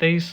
23